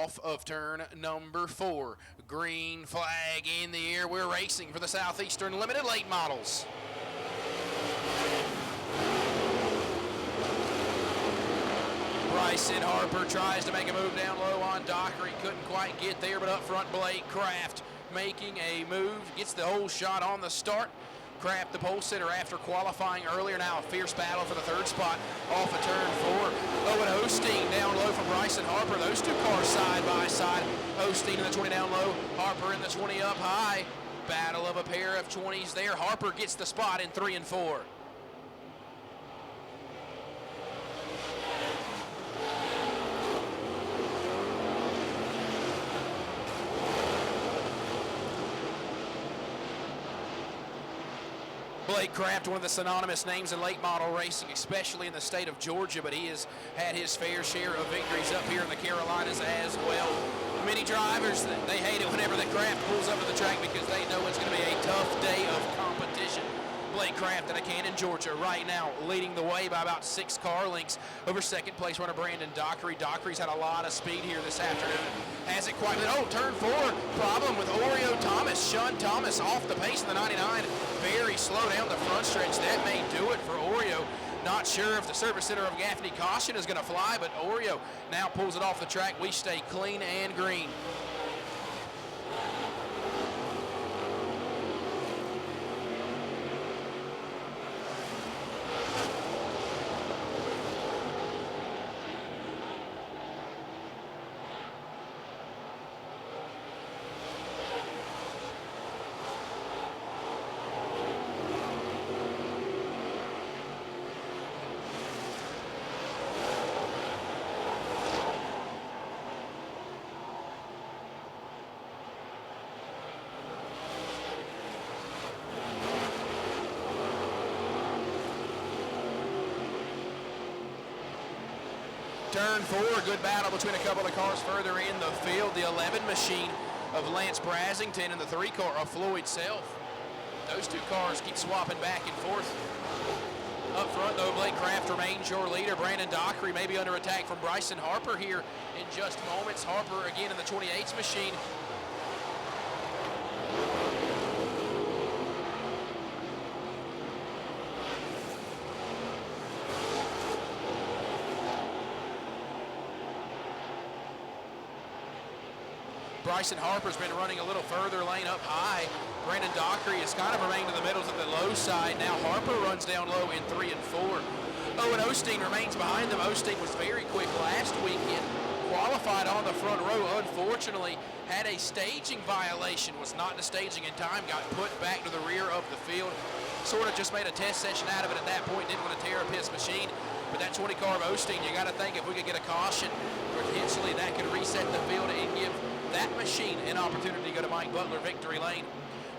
off of turn number 4. Green flag in the air. We're racing for the Southeastern Limited Late Models. Bryson Harper tries to make a move down low on Dockery. Couldn't quite get there, but up front, Blake Kraft making a move. Gets the whole shot on the start. Kraft, the pole sitter, after qualifying earlier. Now a fierce battle for the 3rd spot off of turn 4. Owen Osteen down low from Bryson Harper. Those two cars side by side. Osteen in the 20 down low. Harper in the 20 up high. Battle of a pair of 20s there. Harper gets the spot in 3 and 4. Blake Kraft, one of the synonymous names in late model racing, especially in the state of Georgia, but he has had his fair share of victories up here in the Carolinas as well. Many drivers, they hate it whenever the Kraft pulls up to the track because they know it's going to be a tough day of competition. Blake Kraft out of Cannon, Georgia, right now leading the way by about 6 car lengths over 2nd place runner Brandon Dockery. Dockery's had a lot of speed here this afternoon. Hasn't quite been, turn 4, problem with Oreo Thomas. Sean Thomas off the pace of the 99. Very slow down the front stretch. That may do it for Oreo. Not sure if the service center of Gaffney caution is going to fly, but Oreo now pulls it off the track. We stay clean and green. Turn 4, good battle between a couple of cars further in the field. The 11 machine of Lance Brasington and the 3 car of Floyd Self. Those 2 cars keep swapping back and forth. Up front, though, Blake Kraft remains your leader. Brandon Dockery may be under attack from Bryson Harper here in just moments. Harper again in the 28's machine. Bryson Harper's been running a little further lane up high. Brandon Dockery has kind of remained in the middle to the low side. Now Harper runs down low in 3 and 4. Owen Osteen remains behind them. Osteen was very quick last weekend. Qualified on the front row. Unfortunately, had a staging violation. Was not in the staging in time. Got put back to the rear of the field. Sort of just made a test session out of it at that point. Didn't want to tear up his machine. But that 20 car of Osteen, you got to think if we could get a caution, potentially that could reset the field and give that machine an opportunity to go to Mike Butler victory lane.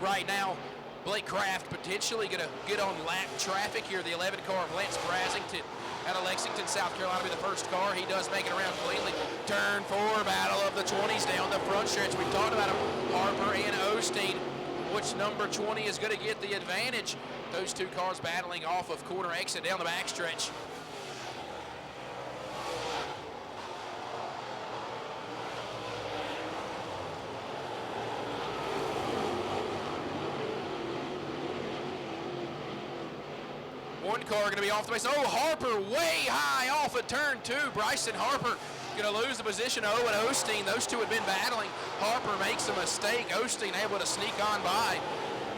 Right now, Blake Kraft potentially going to get on lap traffic here. The 11 car of Lance Brasington out of Lexington, South Carolina, be the first car. He does make it around cleanly. Turn 4, battle of the 20s down the front stretch. We've talked about them, Harper and Osteen. Which number 20 is going to get the advantage? Those 2 cars battling off of corner exit down the backstretch. One car going to be off the base. Oh, Harper way high off of turn 2. Bryson Harper going to lose the position to Owen Osteen. Those 2 had been battling. Harper makes a mistake. Osteen able to sneak on by.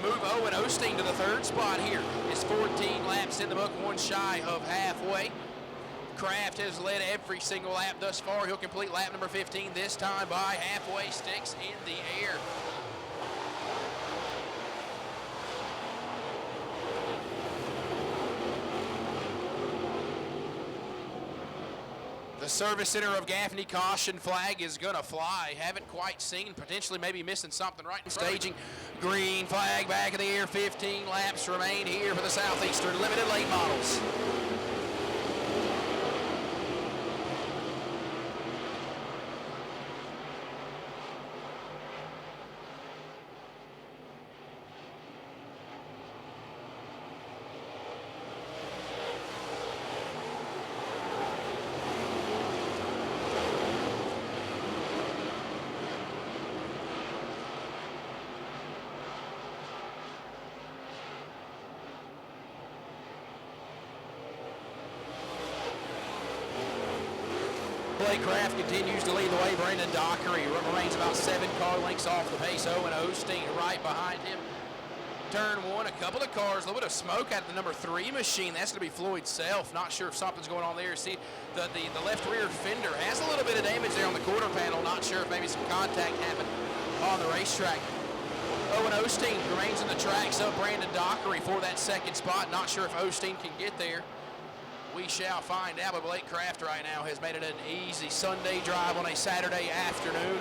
Move Owen Osteen to the 3rd spot here. It's 14 laps in the book, 1 shy of halfway. Kraft has led every single lap thus far. He'll complete lap number 15 this time by halfway sticks in the air. The service center of Gaffney caution flag is going to fly. Haven't quite seen, potentially maybe missing something right in staging. Green flag back in the air. 15 laps remain here for the Southeastern Limited Late Models. Blake Kraft continues to lead the way. Brandon Dockery remains about 7 car lengths off the pace. Owen Osteen right behind him. Turn 1, a couple of cars, a little bit of smoke out of the number 3 machine. That's going to be Floyd Self. Not sure if something's going on there. See, the left rear fender has a little bit of damage there on the quarter panel. Not sure if maybe some contact happened on the racetrack. Owen Osteen remains in the tracks of Brandon Dockery for that second spot. Not sure if Osteen can get there. We shall find out, but Blake Kraft right now has made it an easy Sunday drive on a Saturday afternoon.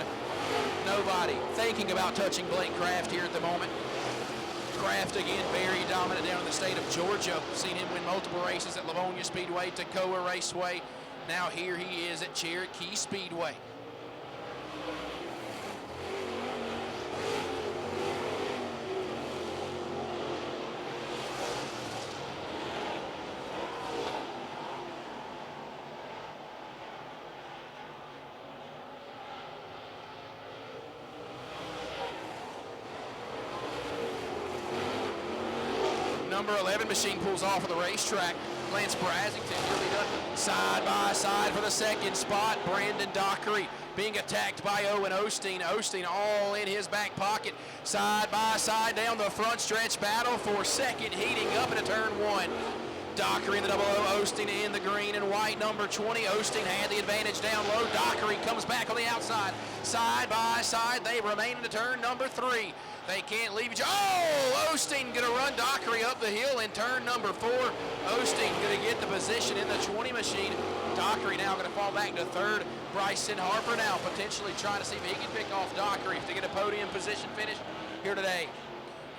Nobody thinking about touching Blake Kraft here at the moment. Kraft again very dominant down in the state of Georgia. Seen him win multiple races at Livonia Speedway, Toccoa Raceway. Now here he is at Cherokee Speedway. Number 11 machine pulls off of the racetrack. Lance Brasington, he'll be done side by side for the second spot. Brandon Dockery being attacked by Owen Osteen. Osteen all in his back pocket. Side by side down the front stretch. Battle for second, heating up into turn 1. Dockery in the 00, Osteen in the green and white, number 20. Osteen had the advantage down low. Dockery comes back on the outside. Side by side, they remain into turn number 3. They can't leave each other. Oh, Osteen gonna run Dockery up the hill in turn number 4. Osteen gonna get the position in the 20 machine. Dockery now gonna fall back to 3rd. Bryson Harper now potentially trying to see if he can pick off Dockery to get a podium position finish here today.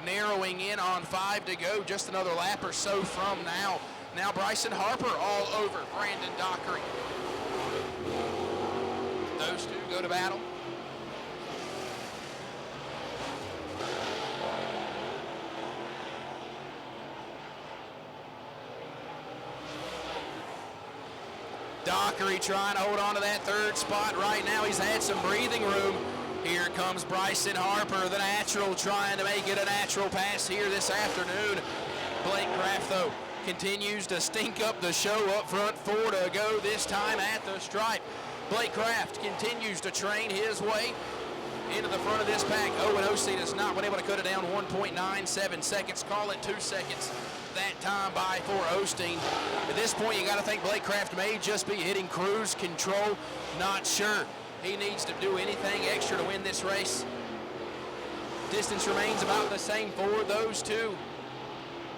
Narrowing in on 5 to go, just another lap or so from now. Now Bryson Harper all over Brandon Dockery. Those two go to battle. Dockery trying to hold on to that 3rd spot right now. He's had some breathing room. Here comes Bryson Harper, the natural, trying to make it a natural pass here this afternoon. Blake Kraft, though, continues to stink up the show up front. 4 to go this time at the stripe. Blake Kraft continues to train his way into the front of this pack. Owen Osteen has not been able to cut it down 1.97 seconds. Call it 2 seconds that time by for Osteen. At this point, you got to think Blake Kraft may just be hitting cruise control. Not sure he needs to do anything extra to win this race. Distance remains about the same for those two.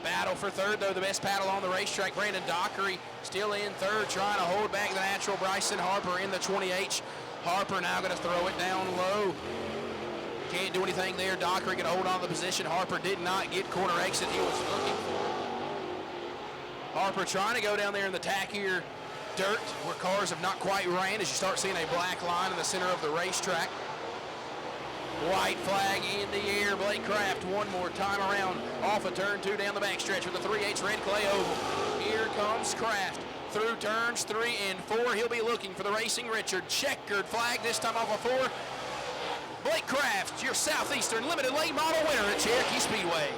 Battle for 3rd, though, the best paddle on the racetrack. Brandon Dockery still in 3rd, trying to hold back the natural Bryson Harper in the 20H. Harper now going to throw it down low. Can't do anything there. Dockery going to hold on to the position. Harper did not get corner exit he was looking for. Harper trying to go down there in the tackier dirt where cars have not quite ran as you start seeing a black line in the center of the racetrack. White flag in the air. Blake Kraft one more time around off of turn 2 down the backstretch with the 3/8 red clay oval. Here comes Kraft through turns 3 and 4. He'll be looking for the Racing Richard checkered flag, this time off of 4. Blake Kraft, your Southeastern Limited Late Model winner at Cherokee Speedway.